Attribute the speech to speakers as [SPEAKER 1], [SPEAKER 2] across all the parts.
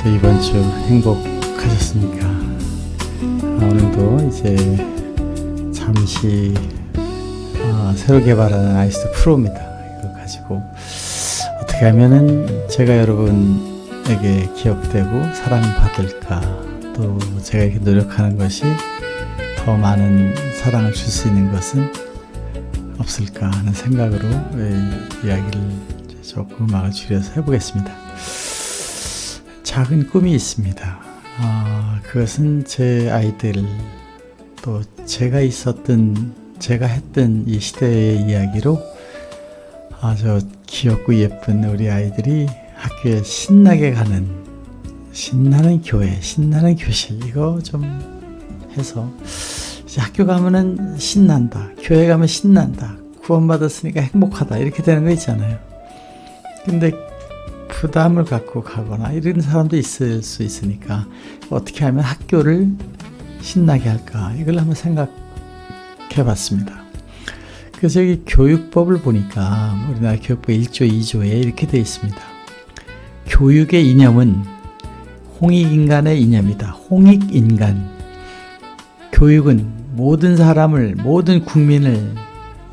[SPEAKER 1] 이번 주 행복하셨습니까? 오늘도 이제 잠시 새로 개발하는 아이스도 프로입니다. 이거 가지고 어떻게 하면은 제가 여러분에게 기억되고 사랑받을까, 또 제가 이렇게 노력하는 것이 더 많은 사랑을 줄 수 있는 것은 없을까 하는 생각으로 이야기를 조금 음악을 줄여서 해보겠습니다. 작은 꿈이 있습니다. 그것은 제 아이들, 또 제가 했던 이 시대의 이야기로 아주 귀엽고 예쁜 우리 아이들이 학교에 신나게 가는, 신나는 교회, 신나는 교실, 이거 좀 해서 이제 학교 가면은 신난다, 교회 가면 신난다, 구원받았으니까 행복하다, 이렇게 되는 거 있잖아요. 근데 부담을 갖고 가거나 이런 사람도 있을 수 있으니까 어떻게 하면 학교를 신나게 할까, 이걸 한번 생각해 봤습니다. 그래서 여기 교육법을 보니까 우리나라 교육법 1조 2조에 이렇게 되어 있습니다. 교육의 이념은 홍익인간의 이념이다. 홍익인간. 교육은 모든 사람을, 모든 국민을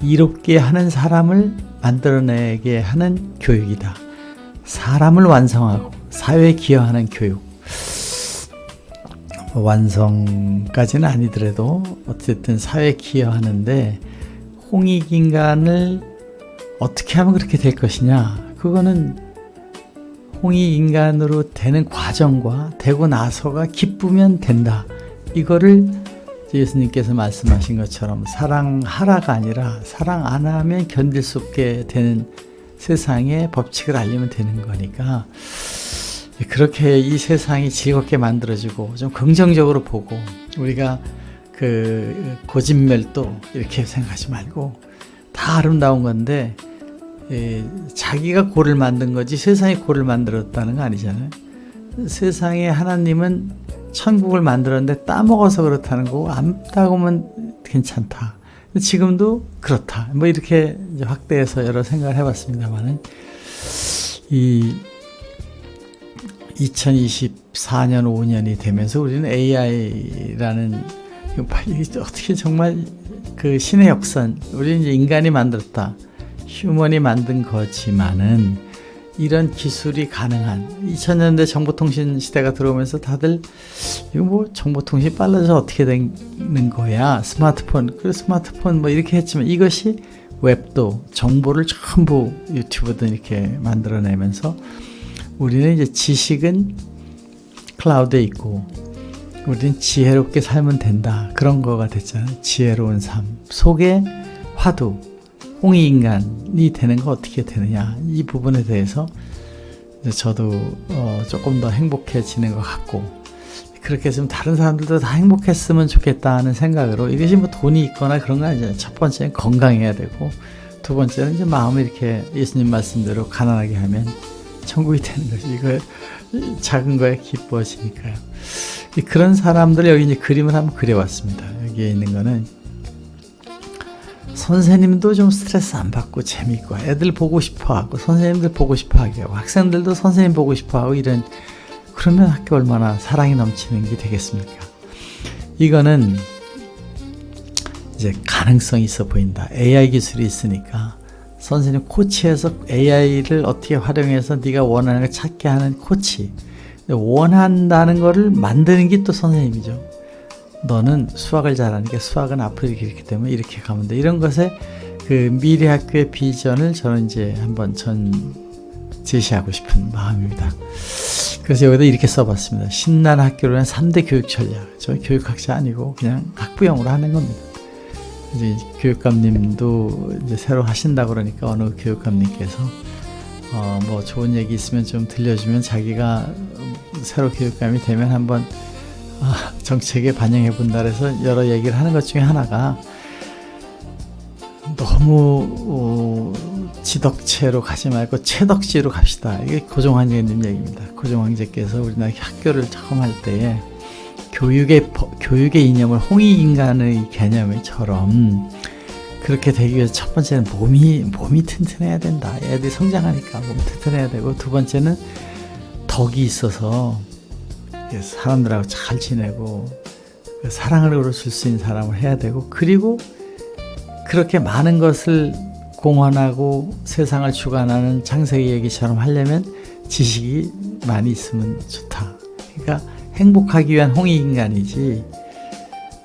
[SPEAKER 1] 이롭게 하는 사람을 만들어내게 하는 교육이다. 사람을 완성하고 사회에 기여하는 교육. 완성까지는 아니더라도 어쨌든 사회에 기여하는데, 홍익인간을 어떻게 하면 그렇게 될 것이냐, 그거는 홍익인간으로 되는 과정과 되고 나서가 기쁘면 된다. 이거를 예수님께서 말씀하신 것처럼 사랑하라가 아니라 사랑 안 하면 견딜 수 없게 되는 세상의 법칙을 알리면 되는 거니까, 그렇게 이 세상이 즐겁게 만들어지고 좀 긍정적으로 보고, 우리가 그 고진멸도 이렇게 생각하지 말고 다 아름다운 건데, 자기가 고를 만든 거지 세상이 고를 만들었다는 거 아니잖아요. 세상에 하나님은 천국을 만들었는데 따먹어서 그렇다는 거고, 안 따먹으면 괜찮다. 지금도 그렇다. 뭐 이렇게 이제 확대해서 여러 생각을 해봤습니다만은, 이 2024년 5년이 되면서 우리는 AI라는, 어떻게 정말 그 신의 역선, 우리는 이제 인간이 만들었다, 휴먼이 만든 거지만은 이런 기술이 가능한 2000년대 정보통신 시대가 들어오면서 다들 이거 뭐 정보통신이 빨라져서 어떻게 되는 거야, 스마트폰, 그 스마트폰 뭐 이렇게 했지만, 이것이 웹도 정보를 전부 유튜브든 이렇게 만들어내면서 우리는 이제 지식은 클라우드에 있고 우리는 지혜롭게 살면 된다, 그런 거가 됐잖아요. 지혜로운 삶 속에 화두, 홍익인간이 되는 거 어떻게 되느냐, 이 부분에 대해서 저도 조금 더 행복해지는 것 같고, 그렇게 했으면 다른 사람들도 다 행복했으면 좋겠다는 생각으로, 이것이 뭐 돈이 있거나 그런 거 아니잖아요. 첫 번째는 건강해야 되고, 두 번째는 이제 마음을 이렇게 예수님 말씀대로 가난하게 하면 천국이 되는 거지. 이거 작은 거에 기뻐지니까요. 그런 사람들 여기 이제 그림을 한번 그려왔습니다. 여기에 있는 거는 선생님도 좀 스트레스 안 받고 재미있고, 애들 보고 싶어 하고, 선생님들 보고 싶어 하게 하고, 학생들도 선생님 보고 싶어 하고, 이런, 그러면 학교 얼마나 사랑이 넘치는 게 되겠습니까? 이거는 이제 가능성이 있어 보인다. AI 기술이 있으니까 선생님 코치해서 AI를 어떻게 활용해서 네가 원하는 걸 찾게 하는 코치, 원한다는 거를 만드는 게 또 선생님이죠. 너는 수학을 잘하니까 수학은 앞으로 이렇게 되면 이렇게 가면 돼. 이런 것에 그 미래 학교의 비전을 저는 이제 한번 제시하고 싶은 마음입니다. 그래서 여기다 이렇게 써봤습니다. 신나는 학교로 한 3대 교육 전략. 저 교육학자 아니고 그냥 학부형으로 하는 겁니다. 이제 교육감님도 이제 새로 하신다고 그러니까 어느 교육감님께서 뭐 좋은 얘기 있으면 좀 들려주면 자기가 새로 교육감이 되면 한번 정책에 반영해 본다 해서 여러 얘기를 하는 것 중에 하나가, 너무 지덕체로 가지 말고 채덕지로 갑시다. 이게 고종황제님 얘기입니다. 고종황제께서 우리나라 학교를 처음 할 때에 교육의 이념을 홍익인간의 개념처럼 그렇게 되기 위해서 첫 번째는 몸이 튼튼해야 된다. 애들이 성장하니까 몸 튼튼해야 되고, 두 번째는 덕이 있어서 사람들하고 잘 지내고 사랑을 줄 수 있는 사람을 해야 되고, 그리고 그렇게 많은 것을 공헌하고 세상을 주관하는 창세기 얘기처럼 하려면 지식이 많이 있으면 좋다. 그러니까 행복하기 위한 홍익인간이지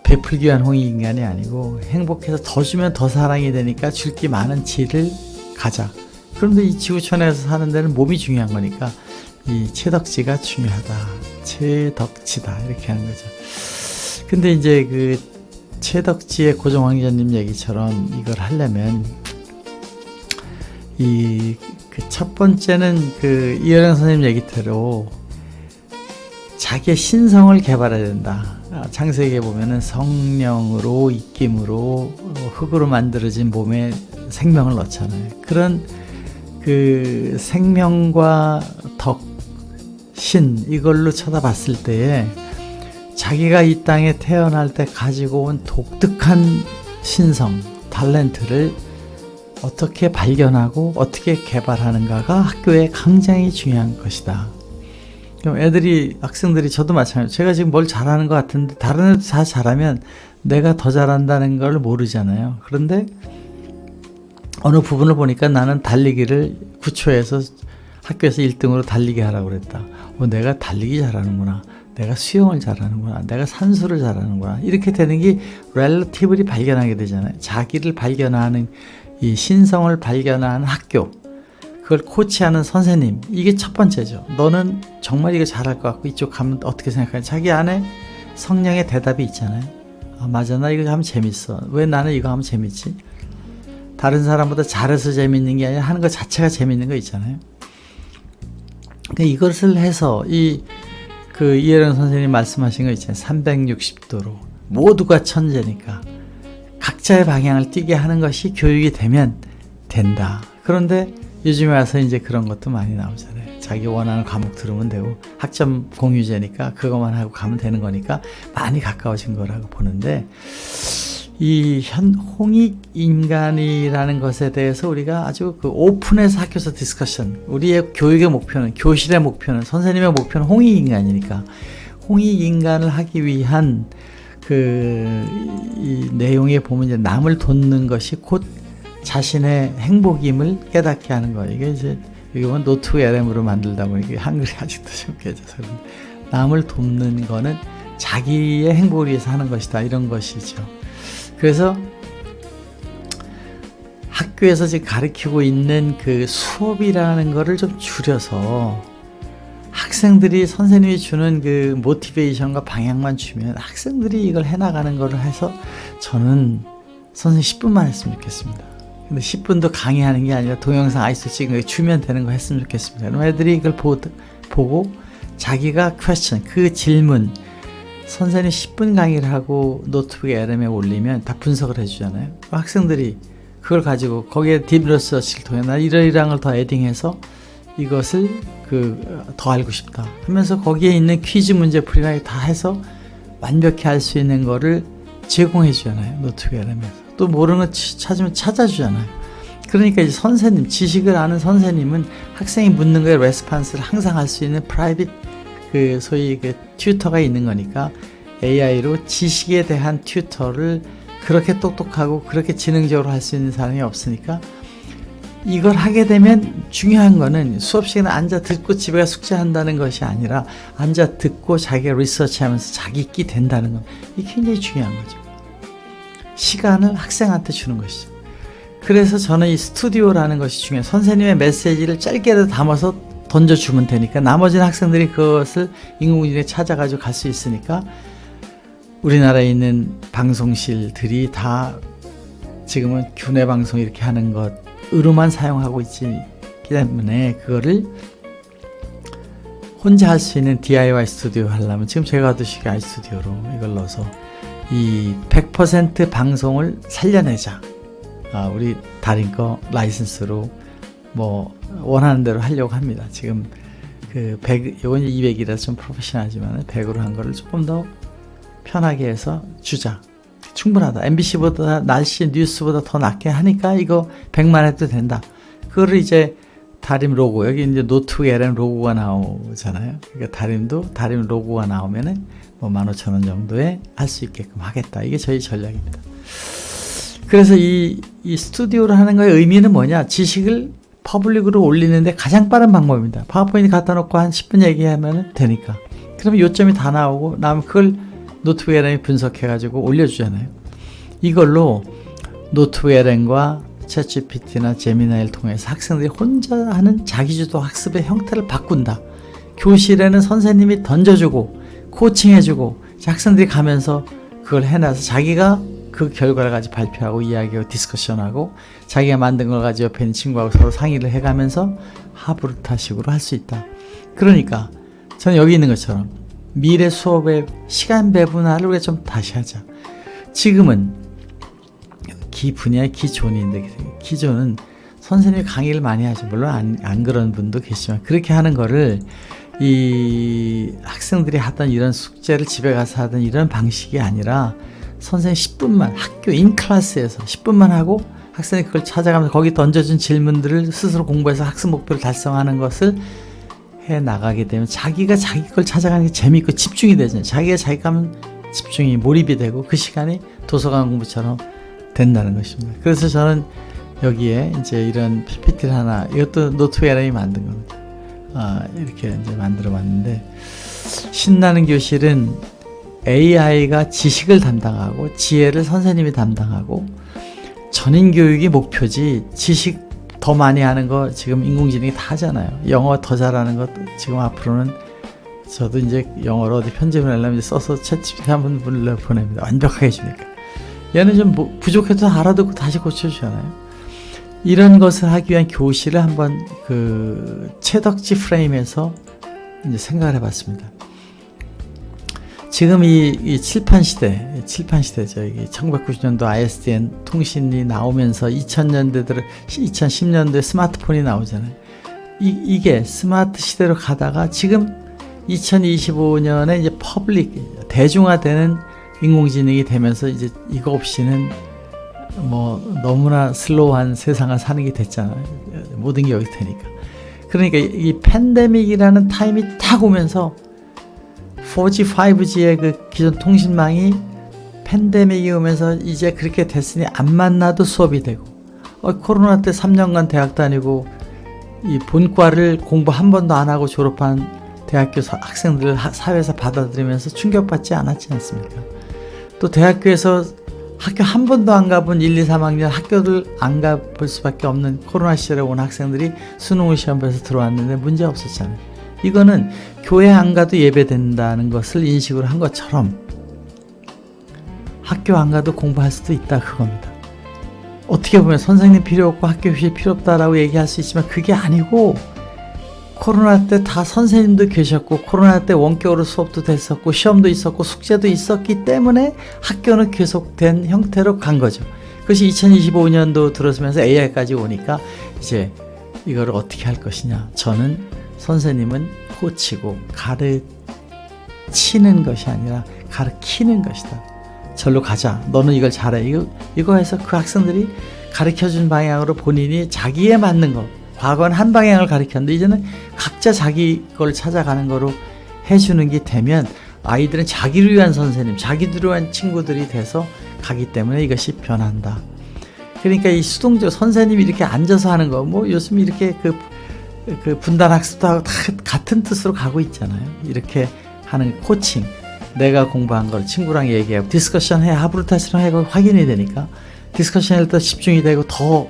[SPEAKER 1] 베풀기 위한 홍익인간이 아니고, 행복해서 더 주면 더 사랑이 되니까 줄 게 많은 지를 가자. 그런데 이 지구촌에서 사는 데는 몸이 중요한 거니까 이 채덕지가 중요하다. 채덕지다. 이렇게 하는 거죠. 근데 이제 그 채덕지의 고종황제님 얘기처럼 이걸 하려면 이 그 첫 번째는 그 이혜령 선생님 얘기대로 자기의 신성을 개발해야 된다. 창세기에 보면은 성령으로 입김으로 흙으로 만들어진 몸에 생명을 넣잖아요. 그런 그 생명과 덕, 신 이걸로 쳐다봤을 때에 자기가 이 땅에 태어날 때 가지고 온 독특한 신성, 탤런트를 어떻게 발견하고 어떻게 개발하는가가 학교에 굉장히 중요한 것이다. 그럼 학생들이 저도 마찬가지로 제가 지금 뭘 잘하는 것 같은데 다른 애들 다 잘하면 내가 더 잘한다는 걸 모르잖아요. 그런데 어느 부분을 보니까 나는 달리기를 9초에서 학교에서 1등으로 달리기 하라고 그랬다. 내가 달리기 잘하는구나. 내가 수영을 잘하는구나. 내가 산수를 잘하는구나. 이렇게 되는 게 렐러티브리 발견하게 되잖아요. 자기를 발견하는 이 신성을 발견하는 학교, 그걸 코치하는 선생님, 이게 첫 번째죠. 너는 정말 이거 잘할 것 같고 이쪽 가면 어떻게 생각하냐. 자기 안에 성령의 대답이 있잖아요. 맞아, 나 이거 하면 재밌어. 왜 나는 이거 하면 재밌지? 다른 사람보다 잘해서 재밌는 게 아니라 하는 것 자체가 재밌는 거 있잖아요. 그러니까 이것을 해서 이혜령 선생님이 말씀하신 거 있잖아요. 360도로 모두가 천재니까 각자의 방향을 띄게 하는 것이 교육이 되면 된다. 그런데 요즘에 와서 이제 그런 것도 많이 나오잖아요. 자기 원하는 과목 들으면 되고 학점 공유제니까 그것만 하고 가면 되는 거니까 많이 가까워진 거라고 보는데, 이 홍익인간이라는 것에 대해서 우리가 아주 오픈해서 학교에서 디스커션, 우리의 교육의 목표는, 교실의 목표는, 선생님의 목표는 홍익인간이니까 홍익인간을 하기 위한 이 내용에 보면 이제 남을 돕는 것이 곧 자신의 행복임을 깨닫게 하는 거예요. 이게 이제 이건 노트 LM으로 만들다 보니 이게 한글이 아직도 좀 깨져서 그런데, 남을 돕는 거는 자기의 행복을 위해서 하는 것이다. 이런 것이죠. 그래서 학교에서 지금 가르치고 있는 그 수업이라는 거를 좀 줄여서 학생들이 선생님이 주는 그 모티베이션과 방향만 주면 학생들이 이걸 해나가는 거를 해서 저는 선생님 10분만 했으면 좋겠습니다. 근데 10분도 강의하는 게 아니라 동영상 아이소 찍은 거 주면 되는 거 했으면 좋겠습니다. 그럼 애들이 이걸 보고 자기가 퀘스천, 그 질문, 선생님이 10분 강의를 하고 노트북에 LM에 올리면 다 분석을 해주잖아요. 학생들이 그걸 가지고 거기에 딥리서치를 통해 나 이러이러한 걸 더 에딩해서 이것을 더 알고 싶다 하면서 거기에 있는 퀴즈 문제풀이나 다 해서 완벽히 알 수 있는 거를 제공해 주잖아요. 노트북 LM에서. 또 모르는 거 찾으면 찾아주잖아요. 그러니까 이제 선생님, 지식을 아는 선생님은 학생이 묻는 거에 레스판스를 항상 할 수 있는 프라이빗 소위 튜터가 있는 거니까 AI로 지식에 대한 튜터를 그렇게 똑똑하고 그렇게 지능적으로 할 수 있는 사람이 없으니까, 이걸 하게 되면 중요한 거는 수업 시간에 앉아 듣고 집에 가서 숙제한다는 것이 아니라 앉아 듣고 자기가 리서치하면서 자기 끼 된다는 건, 이게 굉장히 중요한 거죠. 시간을 학생한테 주는 것이죠. 그래서 저는 이 스튜디오라는 것이 중요해요. 선생님의 메시지를 짧게라도 담아서 던져주면 되니까 나머지는 학생들이 그것을 인공지능에 찾아가지고 갈 수 있으니까, 우리나라에 있는 방송실들이 다 지금은 교내 방송 이렇게 하는 것으로만 사용하고 있기 때문에 그거를 혼자 할 수 있는 DIY 스튜디오 하려면 지금 제가 하듯이 iStudio로 이걸 넣어서 이 100% 방송을 살려내자. 우리 달인 거 라이선스로 뭐 원하는 대로 하려고 합니다. 지금 그 100, 이건 200이라서 좀 프로페셔널하지만 100으로 한 거를 조금 더 편하게 해서 주자. 충분하다. MBC보다 날씨 뉴스보다 더 낫게 하니까 이거 100만 해도 된다. 그거를 이제 다림 로고, 여기 이제 노트북에는 로고가 나오잖아요. 그러니까 다림 로고가 나오면은 뭐 15,000원 정도에 할 수 있게끔 하겠다. 이게 저희 전략입니다. 그래서 이 스튜디오를 하는 거의 의미는 뭐냐? 지식을 퍼블릭으로 올리는데 가장 빠른 방법입니다. 파워포인트 갖다 놓고 한 10분 얘기하면 되니까. 그러면 요점이 다 나오고, 나면 그걸 노트북 LM이 분석해가지고 올려주잖아요. 이걸로 노트북 LM과 챗GPT나 제미나이를 통해서 학생들이 혼자 하는 자기주도 학습의 형태를 바꾼다. 교실에는 선생님이 던져주고 코칭해주고 학생들이 가면서 그걸 해놔서 자기가 그 결과를 가지고 발표하고 이야기하고 디스커션하고 자기가 만든 걸 가지고 옆에 있는 친구하고 서로 상의를 해가면서 하브루타식으로 할 수 있다. 그러니까 저는 여기 있는 것처럼 미래 수업의 시간 배분화를 우리가 좀 다시 하자. 지금은 분야의 기존인데, 기존은 선생님이 강의를 많이 하죠. 물론 안 그런 분도 계시지만, 그렇게 하는 거를 이 학생들이 하던 이런 숙제를 집에 가서 하던 이런 방식이 아니라 선생님 10분만 학교 인클래스에서 10분만 하고 학생이 그걸 찾아가면서 거기 던져준 질문들을 스스로 공부해서 학습 목표를 달성하는 것을 해 나가게 되면 자기가 자기 걸 찾아가는 게 재미있고 집중이 되잖아요. 자기가 자기 가면 집중이 몰입이 되고 그 시간이 도서관 공부처럼 된다는 것입니다. 그래서 저는 여기에 이제 이런 PPT를 하나, 이것도 노트북 LM이 만든 겁니다. 이렇게 이제 만들어 봤는데, 신나는 교실은 AI가 지식을 담당하고 지혜를 선생님이 담당하고 전인 교육이 목표지, 지식 더 많이 하는 거 지금 인공지능이 다 하잖아요. 영어 더 잘하는 것 지금 앞으로는 저도 이제 영어로 어디 편집을 하려면 써서 챗GPT 한번 보냅니다. 완벽하게 해주니까. 얘는 좀 부족해도 알아듣고 다시 고쳐주잖아요. 이런 것을 하기 위한 교실을 한번 그 채덕지 프레임에서 이제 생각을 해봤습니다. 지금 이 칠판 시대죠. 이게 1990년도 ISDN 통신이 나오면서 2010년도에 스마트폰이 나오잖아요. 이게 스마트 시대로 가다가 지금 2025년에 이제 퍼블릭, 대중화되는 인공지능이 되면서 이제 이거 없이는 뭐 너무나 슬로우한 세상을 사는 게 됐잖아요. 모든 게 여기 되니까. 그러니까 이 팬데믹이라는 타임이 딱 오면서 4G, 5G의 그 기존 통신망이 팬데믹이 오면서 이제 그렇게 됐으니 안 만나도 수업이 되고, 코로나 때 3년간 대학 다니고 이 본과를 공부 한 번도 안 하고 졸업한 대학교 학생들을 사회에서 받아들이면서 충격받지 않았지 않습니까? 또 대학교에서 학교 한 번도 안 가본 1, 2, 3학년 학교를 안 가볼 수밖에 없는 코로나 시절에 온 학생들이 수능을 시험 봐서 들어왔는데 문제 없었잖아요. 이거는 교회 안 가도 예배된다는 것을 인식을 한 것처럼 학교 안 가도 공부할 수도 있다, 그겁니다. 어떻게 보면 선생님 필요 없고 학교 휴식 필요 없다라고 얘기할 수 있지만 그게 아니고, 코로나 때 다 선생님도 계셨고 코로나 때 원격으로 수업도 됐었고 시험도 있었고 숙제도 있었기 때문에 학교는 계속된 형태로 간 거죠. 그것이 2025년도 들어서면서 AI까지 오니까 이제 이걸 어떻게 할 것이냐. 저는 선생님은 코치고 가르치는 것이 아니라 가르치는 것이다. 절로 가자. 너는 이걸 잘해. 이거 해서 그 학생들이 가르쳐준 방향으로 본인이 자기에 맞는 거, 과거는 한 방향을 가르쳤는데 이제는 각자 자기 걸 찾아가는 거로 해주는 게 되면 아이들은 자기를 위한 선생님, 자기들을 위한 친구들이 돼서 가기 때문에 이것이 변한다. 그러니까 이 수동적 선생님이 이렇게 앉아서 하는 거, 뭐 요즘 이렇게 그 분단학습도 하고 다 같은 뜻으로 가고 있잖아요. 이렇게 하는 코칭, 내가 공부한 걸 친구랑 얘기하고 디스커션 해, 하브루타시랑 해고 확인이 되니까 디스커션에 더 집중이 되고 더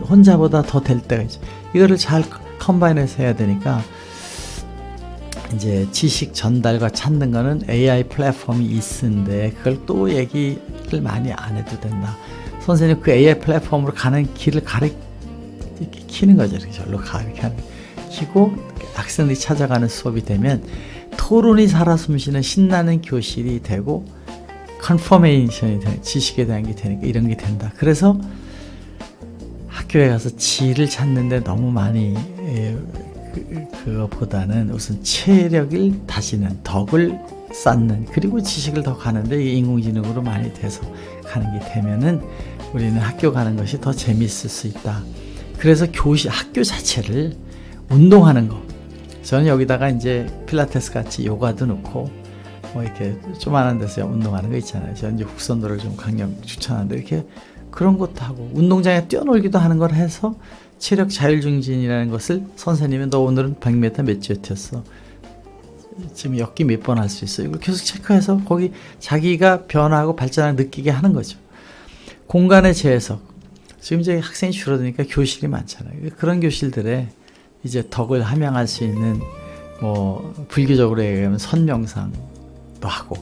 [SPEAKER 1] 혼자보다 더 될 때가 있죠. 이거를 잘 컴바인해서 해야 되니까 이제 지식 전달과 찾는 거는 AI 플랫폼이 있는데 그걸 또 얘기를 많이 안 해도 된다. 선생님 그 AI 플랫폼으로 가는 길을 이렇게 키는 거죠. 이렇게 절로 이렇게 키고 학생들이 찾아가는 수업이 되면 토론이 살아 숨쉬는 신나는 교실이 되고 컨퍼메이션이 되는, 지식에 대한 게 되니까 이런 게 된다. 그래서 학교에 가서 질을 찾는데 너무 많이 그거보다는 우선 체력을 다지는, 덕을 쌓는, 그리고 지식을 더 가는데 이 인공지능으로 많이 돼서 가는 게 되면은 우리는 학교 가는 것이 더 재밌을 수 있다. 그래서 학교 자체를 운동하는 거. 저는 여기다가 이제 필라테스 같이 요가도 넣고 뭐 이렇게 조그만한 데서 운동하는 거 있잖아요. 저는 이제 국선도를 좀 강력 추천하는데 이렇게 그런 것도 하고 운동장에 뛰어놀기도 하는 걸 해서 체력 자율증진이라는 것을 선생님이 너 오늘은 100m 몇 주에 뛰었어. 지금 엮기 몇 번 할 수 있어. 이걸 계속 체크해서 거기 자기가 변화하고 발전을 느끼게 하는 거죠. 공간의 재해석. 지금 이제 학생이 줄어드니까 교실이 많잖아요. 그런 교실들에 이제 덕을 함양할 수 있는 뭐 불교적으로 얘기하면 선명상도 하고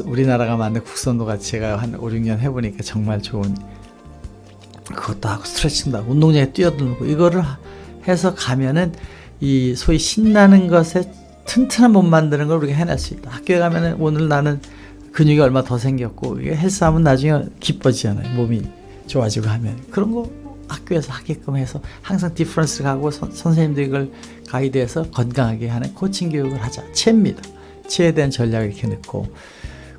[SPEAKER 1] 우리나라가 만든 국선도 같이 제가 한 5, 6년 해보니까 정말 좋은 그것도 하고 스트레칭도 하고 운동장에 뛰어들고 이거를 해서 가면은 이 소위 신나는 것에 튼튼한 몸 만드는 걸 우리가 해낼 수 있다. 학교에 가면은 오늘 나는 근육이 얼마 더 생겼고 이게 헬스하면 나중에 기뻐지잖아요. 몸이 좋아지고 하면 그런 거 학교에서 하게끔 해서 항상 디퍼런스를 가고 선생님들이 이걸 가이드해서 건강하게 하는 코칭 교육을 하자. 체입니다. 체에 대한 전략을 이렇게 넣고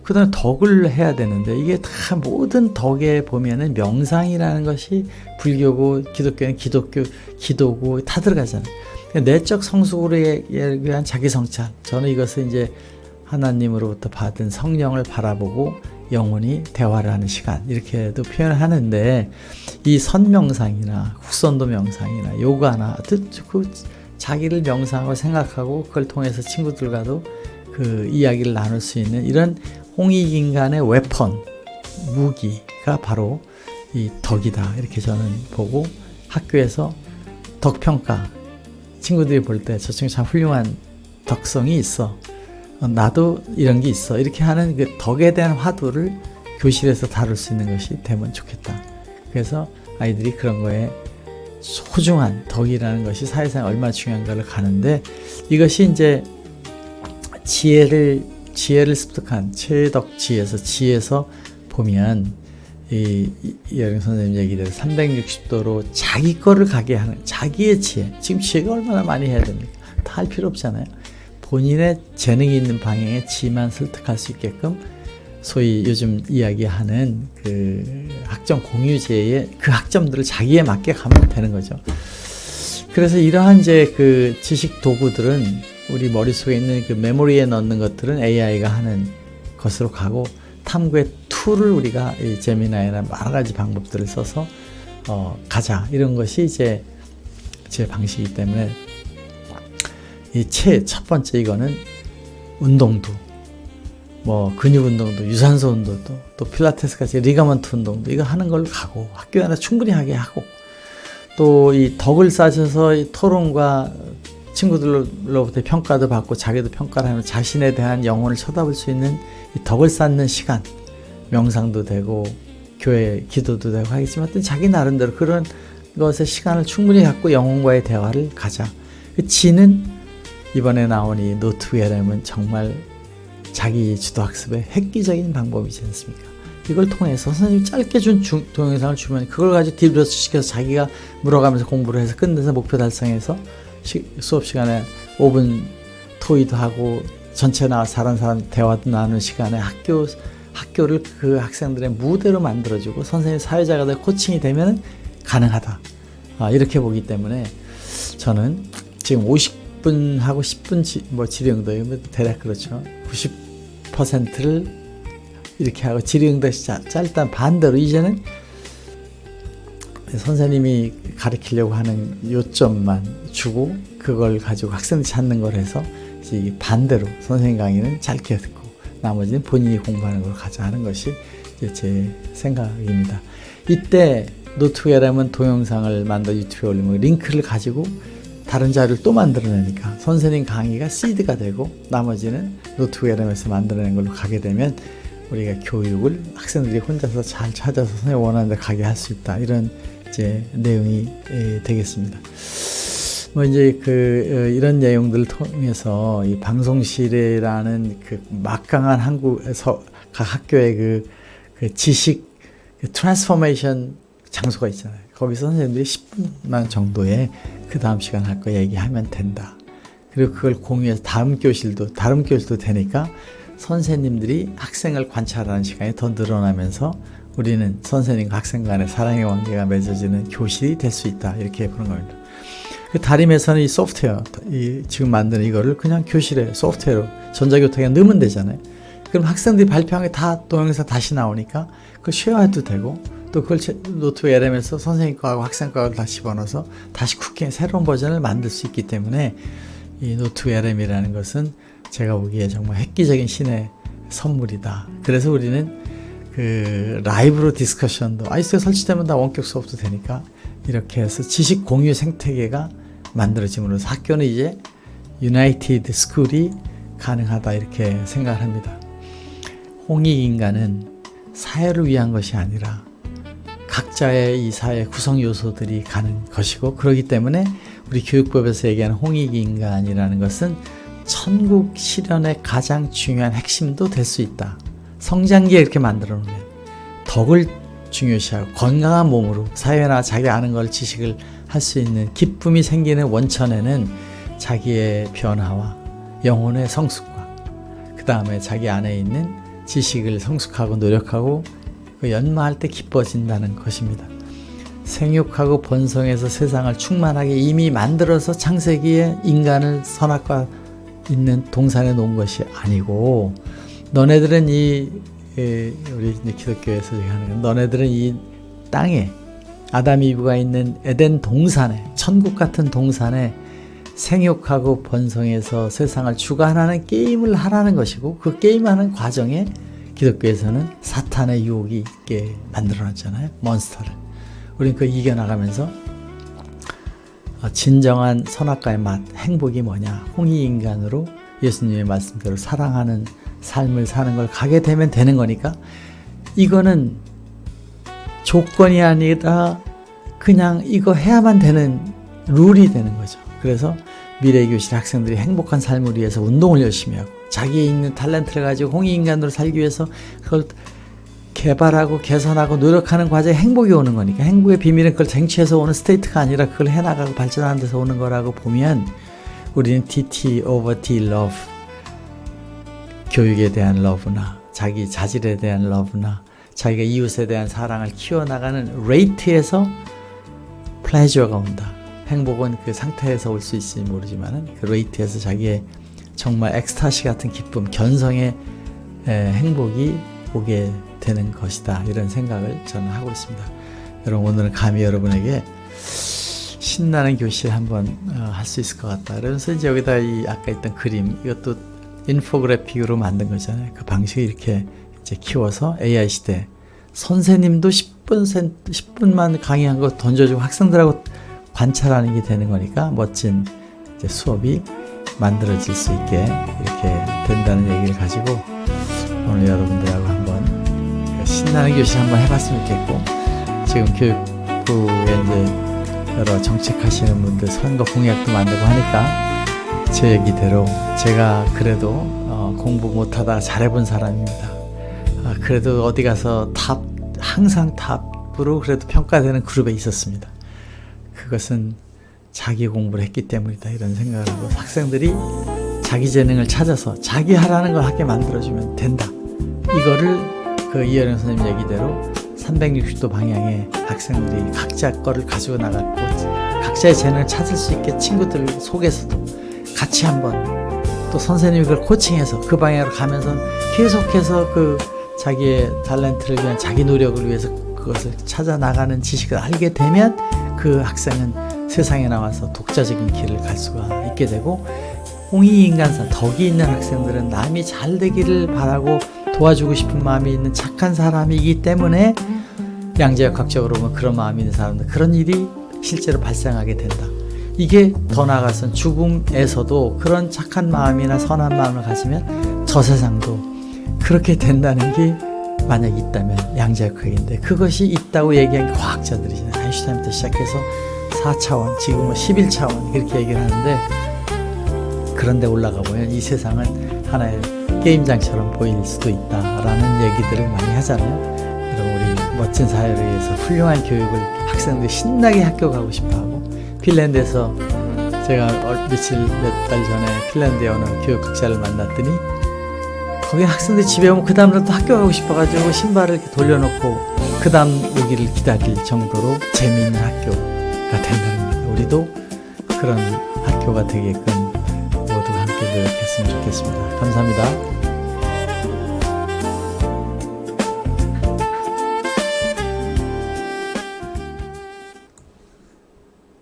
[SPEAKER 1] 그 다음에 덕을 해야 되는데 이게 다 모든 덕에 보면은 명상이라는 것이 불교고 기독교는 기도고 다 들어가잖아요. 내적 성숙으로 위한 자기 성찰. 저는 이것을 이제 하나님으로부터 받은 성령을 바라보고 영혼이 대화를 하는 시간 이렇게도 표현을 하는데 이 선명상이나 국선도 명상이나 요가나 그 자기를 명상하고 생각하고 그걸 통해서 친구들과도 그 이야기를 나눌 수 있는 이런 홍익인간의 웨폰 무기가 바로 이 덕이다 이렇게 저는 보고 학교에서 덕평가 친구들이 볼 때 저 친구 참 훌륭한 덕성이 있어. 나도 이런 게 있어. 이렇게 하는 그 덕에 대한 화두를 교실에서 다룰 수 있는 것이 되면 좋겠다. 그래서 아이들이 그런 거에 소중한 덕이라는 것이 사회상에 얼마나 중요한가를 가는데 이것이 이제 지혜를 습득한 최덕지에서 지혜에서 보면 이여령 선생님 얘기대로 360도로 자기 거를 가게 하는 자기의 지혜. 지금 지혜가 얼마나 많이 해야 됩니까? 다 할 필요 없잖아요. 본인의 재능이 있는 방향에 지만 설득할 수 있게끔 소위 요즘 이야기하는 그 학점 공유제의 그 학점들을 자기에 맞게 가면 되는 거죠. 그래서 이러한 이제 그 지식 도구들은 우리 머릿속에 있는 그 메모리에 넣는 것들은 AI가 하는 것으로 가고 탐구의 툴을 우리가 이 제미나이나 여러 가지 방법들을 써서 가자 이런 것이 이제 제 방식이기 때문에 이 첫 번째 이거는 운동도 뭐 근육 운동도 유산소 운동도 또 필라테스 같이 리가먼트 운동도 이거 하는 걸로 가고 학교 안에 충분히 하게 하고 또 이 덕을 쌓으셔서 이 토론과 친구들로부터 평가도 받고 자기도 평가를 하면 자신에 대한 영혼을 쳐다볼 수 있는 이 덕을 쌓는 시간 명상도 되고 교회 기도도 되고 하겠지만 자기 나름대로 그런 것에 시간을 충분히 갖고 영혼과의 대화를 가자. 지는 이번에 나온 이 노트웨어라면 정말 자기 주도 학습의 획기적인 방법이지 않습니까? 이걸 통해서 선생님이 짧게 준 동영상을 주면 그걸 가지고 디브러스 시켜서 자기가 물어가면서 공부를 해서 끝내서 목표 달성해서 수업 시간에 5분 토의도 하고 전체 나와서 다른 사람 대화도 나누는 시간에 학교를 그 학생들의 무대로 만들어주고 선생님 사회자가 되고 코칭이 되면 가능하다. 이렇게 보기 때문에 저는 지금 50분 하고 10분 질의응도 대략 그렇죠. 90%를 이렇게 하고 질의응도 짧다. 반대로 이제는 선생님이 가르치려고 하는 요점만 주고 그걸 가지고 학생들이 찾는 걸 해서 이제 반대로 선생님 강의는 짧게 듣고 나머지는 본인이 공부하는 걸 가자 하는 것이 이제 제 생각입니다. 이때 노트웨어라면 동영상을 만들어 유튜브에 올리면 링크를 가지고 다른 자료를 또 만들어내니까 선생님 강의가 시드가 되고 나머지는 노트웨어라면서 만들어낸 걸로 가게 되면 우리가 교육을 학생들이 혼자서 잘 찾아서 선생님 원하는 데 가게 할 수 있다. 이런 이제 내용이 되겠습니다. 뭐 이제 이런 내용들을 통해서 이 방송실이라는 그 막강한 한국에서 각 학교의 그 지식 트랜스포메이션 장소가 있잖아요. 거기서 선생님들이 10분만 정도의 그 다음 시간 할 거 얘기하면 된다. 그리고 그걸 공유해서 다른 교실도 되니까 선생님들이 학생을 관찰하는 시간이 더 늘어나면서 우리는 선생님과 학생 간의 사랑의 관계가 맺어지는 교실이 될 수 있다. 이렇게 보는 겁니다. 그 다림에서는 이 소프트웨어, 지금 만드는 이거를 그냥 교실에 소프트웨어로 전자교통에 넣으면 되잖아요. 그럼 학생들이 발표한 게 다 동영상 다시 나오니까 그걸 쉐어해도 되고, 또 그걸 노트북 LM에서 선생님 거하고 학생 거하고 다시 집어넣어서 다시 쿠킹 새로운 버전을 만들 수 있기 때문에 이 노트북 LM이라는 것은 제가 보기에 정말 획기적인 신의 선물이다. 그래서 우리는 그 라이브로 디스커션도 아이스에 설치되면 다 원격 수업도 되니까 이렇게 해서 지식 공유 생태계가 만들어짐으로써 학교는 이제 유나이티드 스쿨이 가능하다 이렇게 생각을 합니다. 홍익인간은 사회를 위한 것이 아니라 각자의 이 사회 구성 요소들이 가는 것이고, 그렇기 때문에 우리 교육법에서 얘기하는 홍익인간이라는 것은 천국 실현의 가장 중요한 핵심도 될 수 있다. 성장기에 이렇게 만들어 놓으면 덕을 중요시하고 건강한 몸으로 사회나 자기 아는 걸 지식을 할 수 있는 기쁨이 생기는 원천에는 자기의 변화와 영혼의 성숙과 그 다음에 자기 안에 있는 지식을 성숙하고 노력하고 그 연마할 때 기뻐진다는 것입니다. 생육하고 번성해서 세상을 충만하게 이미 만들어서 창세기에 인간을 선악과 있는 동산에 놓은 것이 아니고, 너네들은 우리 기독교에서 하는 건, 너네들은 이 땅에 아담 이브가 있는 에덴 동산에, 천국 같은 동산에 생육하고 번성해서 세상을 주관하는 게임을 하라는 것이고, 그 게임하는 과정에 기독교에서는 사탄의 유혹이 있게 만들어놨잖아요. 몬스터를. 우리는 그 이겨나가면서 진정한 선악과의 맛, 행복이 뭐냐, 홍익인간으로 예수님의 말씀대로 사랑하는 삶을 사는 걸 가게 되면 되는 거니까, 이거는 조건이 아니라 그냥 이거 해야만 되는 룰이 되는 거죠. 그래서 미래교실 학생들이 행복한 삶을 위해서 운동을 열심히 하고 자기의 있는 탤런트를 가지고 홍익인간으로 살기 위해서 그걸 개발하고 개선하고 노력하는 과정에 행복이 오는 거니까, 행복의 비밀은 그걸 쟁취해서 오는 스테이트가 아니라 그걸 해나가고 발전하는 데서 오는 거라고 보면, 우리는 DT over D love, 교육에 대한 러브나 자기 자질에 대한 러브나 자기가 이웃에 대한 사랑을 키워나가는 레이트에서 플레저가 온다. 행복은 그 상태에서 올 수 있을지 모르지만 그 레이트에서 자기의 정말 엑스타시 같은 기쁨, 견성의 행복이 오게 되는 것이다. 이런 생각을 저는 하고 있습니다. 여러분, 오늘은 감히 여러분에게 신나는 교실 한번 할 수 있을 것 같다. 그래서 이제 여기다 아까 있던 그림, 이것도 인포그래픽으로 만든 거잖아요. 그 방식을 이렇게 이제 키워서 AI 시대 선생님도 10분만 강의한 거 던져주고 학생들하고 관찰하는 게 되는 거니까 멋진 이제 수업이 만들어질 수 있게 이렇게 된다는 얘기를 가지고 오늘 여러분들하고 한번 신나는 교실 한번 해봤으면 좋겠고, 지금 교육부에 이제 여러 정책하시는 분들 선거 공약도 만들고 하니까 제 얘기대로 제가 그래도 공부 못하다 잘해본 사람입니다. 그래도 어디 가서 항상 탑으로 그래도 평가되는 그룹에 있었습니다. 그것은 자기 공부를 했기 때문이다, 이런 생각을 하고, 학생들이 자기 재능을 찾아서 자기 하라는 걸 하게 만들어주면 된다. 이거를 그 이혜령 선생님 얘기대로 360도 방향에 학생들이 각자 거를 가지고 나갔고, 각자의 재능을 찾을 수 있게 친구들 속에서도 같이 한번 또 선생님이 그걸 코칭해서 그 방향으로 가면서 계속해서 그 자기의 탤런트를 위한 자기 노력을 위해서 그것을 찾아 나가는 지식을 알게 되면 그 학생은 세상에 나와서 독자적인 길을 갈 수가 있게 되고, 홍익인간상 덕이 있는 학생들은 남이 잘 되기를 바라고 도와주고 싶은 마음이 있는 착한 사람이기 때문에 양자역학적으로 보면 그런 마음이 있는 사람들, 그런 일이 실제로 발생하게 된다. 이게 더 나아가서는 죽음에서도 그런 착한 마음이나 선한 마음을 가지면 저 세상도 그렇게 된다는 게 만약 있다면 양자역학인데, 그것이 있다고 얘기한 과학자들이잖아요. 아인슈타인부터 시작해서 4차원, 지금은 11차원 이렇게 얘기를 하는데, 그런데 올라가 보면 이 세상은 하나의 게임장처럼 보일 수도 있다라는 얘기들을 많이 하잖아요. 여러분, 우리 멋진 사회를 위해서 훌륭한 교육을 학생들이 신나게 학교 가고 싶어하고, 핀란드에서 제가 몇 달 전에 핀란드에 어느 교육학자를 만났더니 거기 학생들이 집에 오면 그 다음날 또 학교 가고 싶어가지고 신발을 이렇게 돌려놓고 그 다음 오기를 기다릴 정도로 재미있는 학교가 된다는 겁니다. 우리도 그런 학교가 되게끔 모두가 함께 노력했으면 좋겠습니다. 감사합니다.